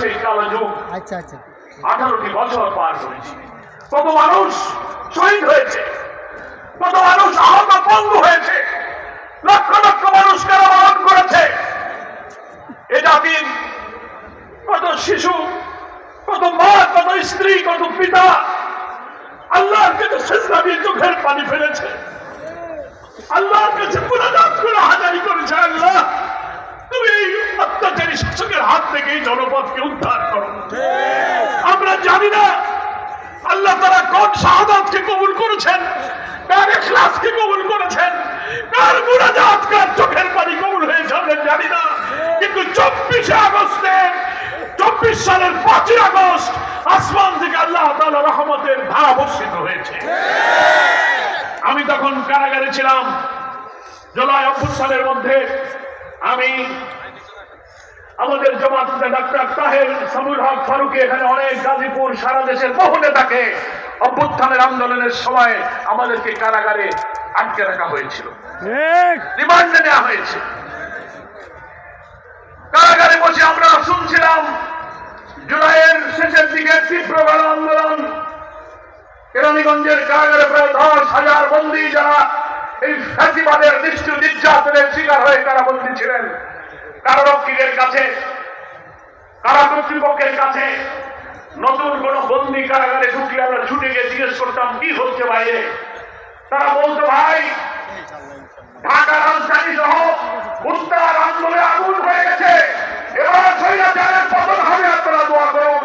সেই কালো যুগ। আচ্ছা আচ্ছা 18টি বছর পার করেছি। কত মানুষ শহীদ হয়েছে, কত মানুষ আহত পঙ্গু হয়েছে, লক্ষ লক্ষ মানুষ কারাবরণ করেছে। এ জাতির কত শিশু, কত মা, কত স্ত্রী, কত পিতা আল্লাহর কাছে সিজদা দিয়ে চোখের পানি ফেলেছে, আল্লাহর কাছে মুনাজাত করে হাজারি করেছে, আল্লাহ তুমি এই অত্যাচারী শাসকের হাত থেকে এই জনপদকে উদ্ধার করো। আমরা জানি না আল্লাহ তারা কোন শাহাদাতকে কবুল করেছেন, কার ইখলাসকে কবুল করেছেন, কার মুনাজাত, কার চোখের পানি কবুল হয়েছে আমরা জানি না। কিন্তু 24 সালের 5 আগস্ট আসমান থেকে আল্লাহ তাআলা রহমতের ধারা বর্ষিত হয়েছে। আমি তখন কারাগারে ছিলাম। জুলাই অভ্যুত্থানের মধ্যে আমি আমাদের জামাতে ডাক্তার তাহের সামুল হক ফারুকী, এখানে অনেক গাজীপুর সারা দেশের বহু নেতাকে অভ্যুত্থানের আন্দোলনের সময় আমাদেরকে কারাগারে আটকে রাখা হয়েছিল, রিমান্ডে নেওয়া হয়েছে। কারাগারে বসে আমরা শুনছিলাম জুলাইয়ের শেষের দিকে তীব্র গণ আন্দোলন। কেরানীগঞ্জের কারাগারে প্রায় 10,000 বন্দী যারা এই ফ্যাসিবাদের নিষ্ঠুর নির্যাতনের শিকার হয়ে কারাবন্দী ছিলেন। কারারক্ষীদের কাছে, কারা কর্তৃপক্ষের কাছে নতুন কোন বন্দী কারাগারে ঢুকলে আমরা ছুটে গিয়ে জিজ্ঞেস করতাম কি হচ্ছে বাইরে। তারা বলতো ভাই ঢাকা রাজধানী সহ উত্তর আন্দোলনে আগুন হয়ে গেছে, এবার স্বৈরাচারের পতন হবে, আপনারা দোয়া করুন।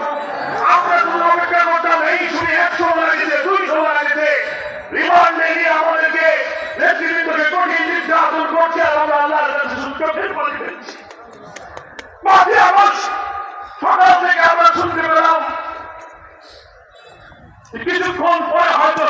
আমরা কোনো অপেক্ষা করতাম এই শুনে 100 মারা গেছে, 200 মারা গেছে, রিমান্ডে নিয়ে আমাদেরকে নেতৃত্বকে কঠিন নির্যাতন করছে, আর আমরা আল্লাহর কাছে চোখের পানি ফেলছি। 5 আগস্ট সকাল থেকে আমরা শুনতে পেলাম কিছুক্ষণ পরে হয়তো